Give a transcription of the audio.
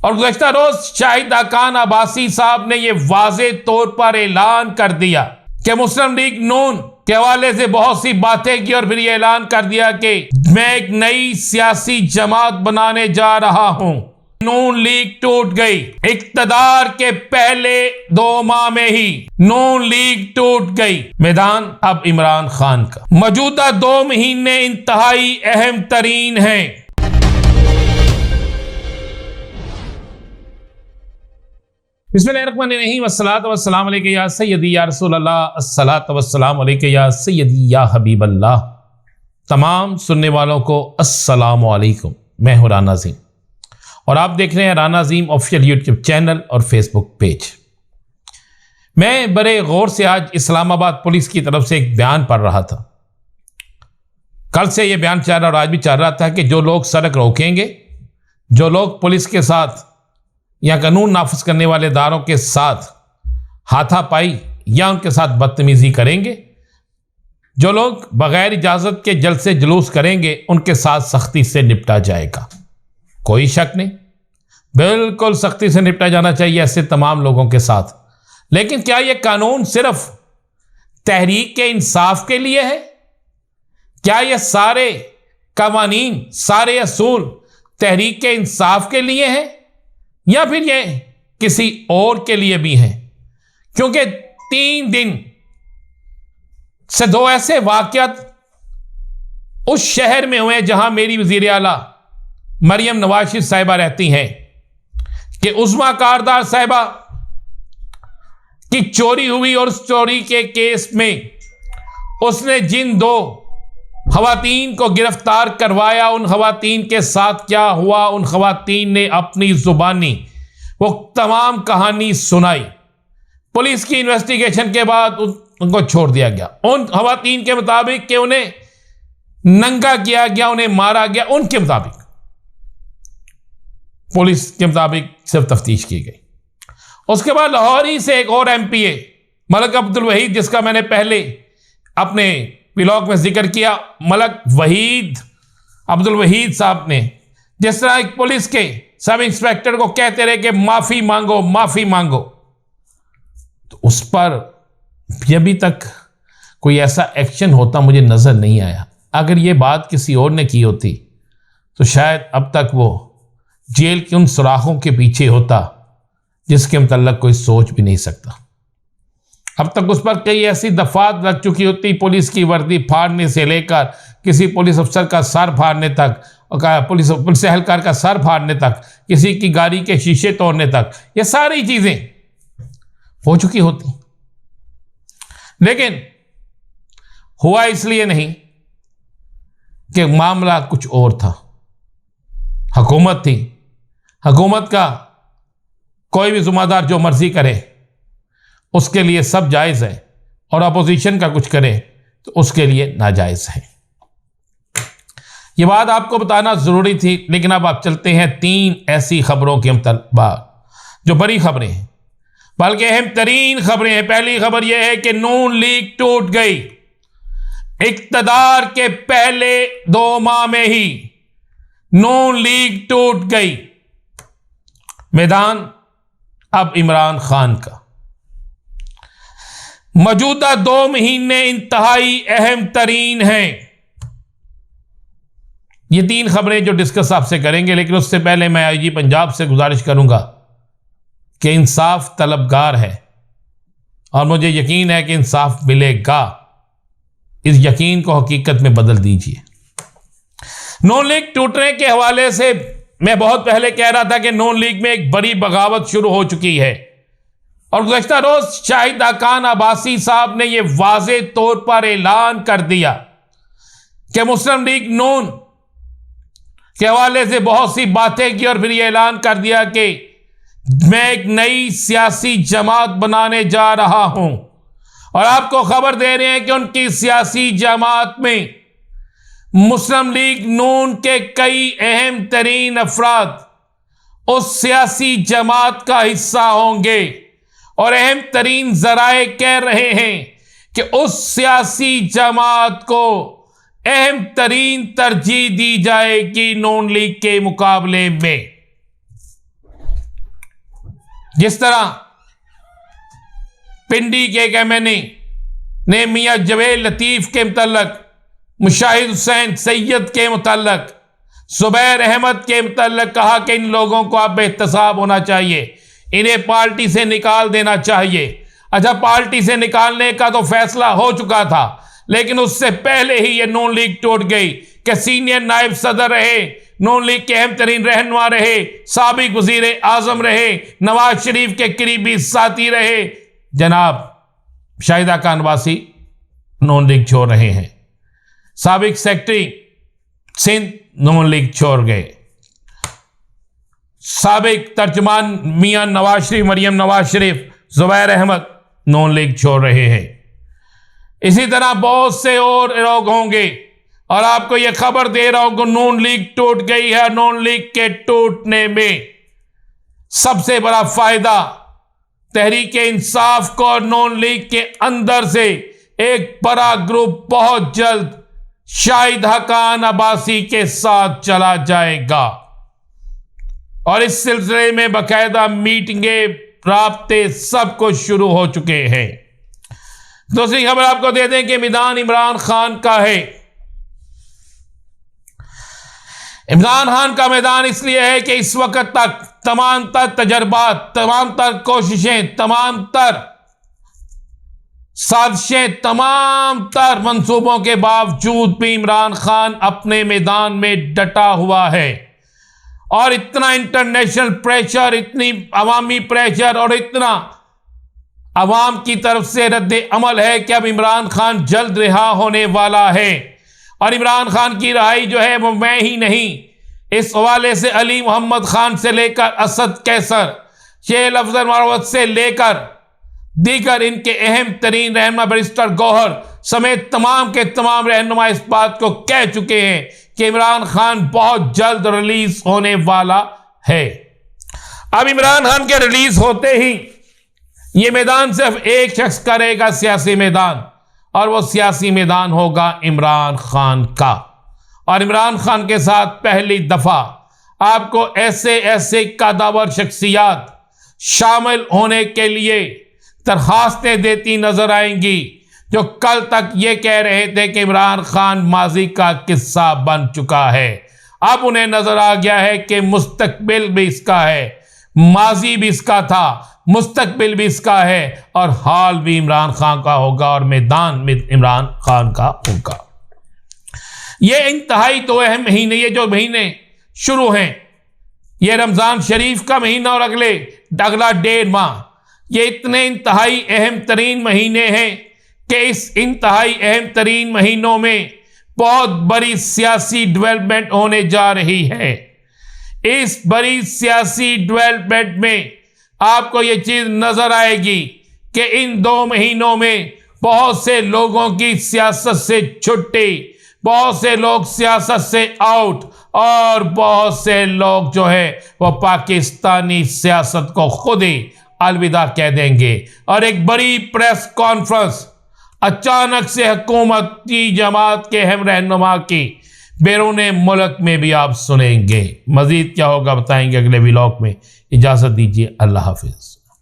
और गुज़श्ता रोज शाहिद खान अब्बासी साहब ने यह वाज़े तौर पर ऐलान कर दिया कि मुस्लिम लीग नून के हवाले से बहुत सी बातें की और फिर यह ऐलान कर दिया कि मैं एक नई सियासी जमात बनाने जा रहा हूं। नून लीग टूट गई। इक्तदार के पहले 2 माह में ही नून लीग टूट गई। मैदान अब इमरान खान का। मौजूदा 2 महीने इंतहाई अहम तरीन हैं। बिस्मिल्लाहिर्रहमानिर्रहीम, वस्सलातु वस्सलामु अलैका या सय्यदी या रसूल अल्लाह, अस्सलातु वस्सलामु अलैका या सय्यदी या हबीब अल्लाह। तमाम सुनने वालों को अस्सलामु अलैकुम। मैं हूं राना अज़ीम और आप देख रहे हैं राना अज़ीम ऑफिशियल यूट्यूब चैनल और फेसबुक पेज। मैं बड़े गौर से आज इस्लामाबाद पुलिस की तरफ से एक बयान पढ़ रहा था। कल से यह बयान चल रहा और आज भी चल रहा था कि जो लोग सड़क रोकेंगे, जो लोग पुलिस के साथ या कानून नाफिज करने वाले इदारों के साथ हाथापाई या उनके साथ बदतमीजी करेंगे, जो लोग बगैर इजाजत के जलसे जुलूस करेंगे, उनके साथ सख्ती से निपटा जाएगा। कोई शक नहीं, बिल्कुल सख्ती से निपटा जाना चाहिए ऐसे तमाम लोगों के साथ। लेकिन क्या यह कानून सिर्फ तहरीक के इंसाफ के लिए है? क्या यह सारे कवानीन, सारे असूल तहरीक के इंसाफ के लिए हैं या फिर यह किसी और के लिए भी हैं? क्योंकि 3 दिन से 2 ऐसे वाक़यात उस शहर में हुए जहां मेरी वज़ीर आला मरियम नवाज साहिबा रहती हैं कि उस्मा कारदार साहिबा की चोरी हुई और उस चोरी के केस में उसने जिन 2 खवातीन को गिरफ्तार करवाया, उन खवातीन के साथ क्या हुआ, उन खवातीन ने अपनी जुबानी वो तमाम कहानी सुनाई। पुलिस की इन्वेस्टिगेशन के बाद उनको छोड़ दिया गया। उन खवातीन के मुताबिक कि उन्हें नंगा किया गया, उन्हें मारा गया, उनके मुताबिक, पुलिस के मुताबिक सिर्फ तफ्तीश की गई। उसके बाद लाहौर ही से एक और MPA मलक अब्दुल वहीद, जिसका मैंने पहले अपने व्लॉग में जिक्र किया, मलक वहीद अब्दुल वहीद साहब ने जिस तरह एक पुलिस के सब इंस्पेक्टर को कहते रहे कि माफी मांगो, माफी मांगो, तो उस पर अभी तक कोई ऐसा एक्शन होता मुझे नजर नहीं आया। अगर यह बात किसी और ने की होती तो शायद अब तक वो जेल के उन सुराखों के पीछे होता जिसके मुतल्लक कोई सोच भी नहीं सकता। अब तक उस पर कई ऐसी दफात लग चुकी होती, पुलिस की वर्दी फाड़ने से लेकर किसी पुलिस अफसर का सर फाड़ने तक, पुलिस एहलकार का सर फाड़ने तक, किसी की गाड़ी के शीशे तोड़ने तक, ये सारी चीजें हो चुकी होती। लेकिन हुआ इसलिए नहीं कि मामला कुछ और था। हुकूमत थी, हुकूमत का कोई भी जिम्मेदार जो मर्जी करे उसके लिए सब जायज़ है, और अपोजिशन का कुछ करे तो उसके लिए नाजायज़ है। ये बात आपको बताना ज़रूरी थी। लेकिन अब आप चलते हैं 3 ऐसी खबरों के बाद जो बड़ी खबरें हैं, बल्कि अहम तरीन खबरें हैं। पहली खबर यह है कि नून लीग टूट गई। इक्तदार के पहले 2 माह में ही नून लीग टूट गई। मैदान अब इमरान खान का। मौजूदा 2 महीने इंतहाई अहम तरीन हैं। ये 3 खबरें जो डिस्कस आपसे करेंगे, लेकिन उससे पहले मैं IG पंजाब से गुजारिश करूंगा कि इंसाफ तलबगार है और मुझे यकीन है कि इंसाफ मिलेगा। इस यकीन को हकीकत में बदल दीजिए। नून लीग टूटने के हवाले से मैं बहुत पहले कह रहा था कि नून लीग में एक बड़ी बगावत शुरू हो चुकी है और गुज़श्ता रोज शाहिद खान अब्बासी साहब ने यह वाज़े तौर पर ऐलान कर दिया कि मुस्लिम लीग नून के हवाले से बहुत सी बातें की और फिर यह ऐलान कर दिया कि मैं एक नई सियासी जमात बनाने जा रहा हूं। और आपको खबर दे रहे हैं कि उनकी सियासी जमात में मुस्लिम लीग नून के कई अहम तरीन अफराद उस सियासी जमात का हिस्सा होंगे और अहम तरीन जराए कह रहे हैं कि उस सियासी जमात को अहम तरीन तरजीह दी जाएगी नून लीग के मुकाबले में। जिस तरह पिंडी के एक एमएनए ने मियां जवेद लतीफ़ के मुतल्लक, मुशाहिद हुसैन सैयद के मुतल्लक, जुबैर अहमद के मुतल्लक कहा कि इन लोगों को अब एहतसाब होना चाहिए, इन्हें पार्टी से निकाल देना चाहिए। अच्छा, पार्टी से निकालने का तो फैसला हो चुका था, लेकिन उससे पहले ही ये नून लीग टूट गई कि सीनियर नायब सदर रहे, नून लीग के अहम तरीन रहनुमा रहे, साबिक वजीर आजम रहे, नवाज शरीफ के करीबी साथी रहे, जनाब शाहिदा खान वासी नून लीग छोड़ रहे हैं। साबिक सेक्रेटरी सिंध नून लीग छोड़ गए। साबिक तर्जमान मियां नवाज शरीफ, मरियम नवाज शरीफ, जुबैर अहमद नून लीग छोड़ रहे हैं। इसी तरह बहुत से और लोग होंगे, और आपको यह खबर दे रहा हूं कि नून लीग टूट गई है। नून लीग के टूटने में सबसे बड़ा फायदा तहरीक इंसाफ को, नून लीग के अंदर से एक बड़ा ग्रुप बहुत जल्द शाहिदा खान अब्बासी के साथ चला जाएगा, और इस सिलसिले में बाकायदा मीटिंगें, राब्ते सब कुछ शुरू हो चुके हैं। दूसरी खबर आपको दे दें कि मैदान इमरान खान का है। इमरान खान का मैदान इसलिए है कि इस वक्त तक तमाम तर तजर्बात, तमाम तर कोशिशें, तमाम तर साजिशें, तमाम तर मंसूबों के बावजूद भी इमरान खान अपने मैदान में डटा हुआ है, और इतना इंटरनेशनल प्रेशर, इतनी अवामी प्रेशर और इतना अवाम की तरफ से रद्द अमल है कि अब इमरान खान जल्द रिहा होने वाला है। और इमरान खान की रिहाई जो है वो मैं ही नहीं, इस हवाले से अली मोहम्मद खान से लेकर असद कैसर, शेख अफजल मारवत से लेकर दीगर इनके अहम तरीन रहनुमा बैरिस्टर गौहर समेत तमाम के तमाम रहनुमा इस बात को कह चुके हैं कि इमरान खान बहुत जल्द रिलीज होने वाला है। अब इमरान खान के रिलीज होते ही ये मैदान सिर्फ एक शख्स करेगा सियासी मैदान, और वो सियासी मैदान होगा इमरान खान का। और इमरान खान के साथ पहली दफा आपको ऐसे ऐसे कदावर शख्सियात शामिल होने के लिए दरखास्तें देती नजर आएंगी जो कल तक ये कह रहे थे कि इमरान खान माजी का किस्सा बन चुका है। अब उन्हें नजर आ गया है कि मुस्तकबिल भी इसका है, माजी भी इसका था, मुस्तकबिल भी इसका है, और हाल भी इमरान खान का होगा, और मैदान में इमरान खान का होगा। ये इंतहाई तो अहम महीने, ये जो महीने शुरू हैं, ये रमजान शरीफ का महीना और अगला 1.5 माह, ये इतने इंतहाई अहम तरीन महीने हैं कि इस इंतहाई अहम तरीन महीनों में बहुत बड़ी सियासी डेवलपमेंट होने जा रही है। इस बड़ी सियासी डेवलपमेंट में आपको ये चीज नजर आएगी कि इन 2 महीनों में बहुत से लोगों की सियासत से छुट्टी, बहुत से लोग सियासत से आउट, और बहुत से लोग जो है वो पाकिस्तानी सियासत को खुद ही अलविदा कह देंगे। और एक बड़ी प्रेस कॉन्फ्रेंस अचानक से हुकूमती जमात के अहम रहनुमा की बैरूने मुल्क में भी आप सुनेंगे। मजीद क्या होगा बताएंगे अगले व्लॉग में। इजाज़त दीजिए, अल्लाह हाफिज़।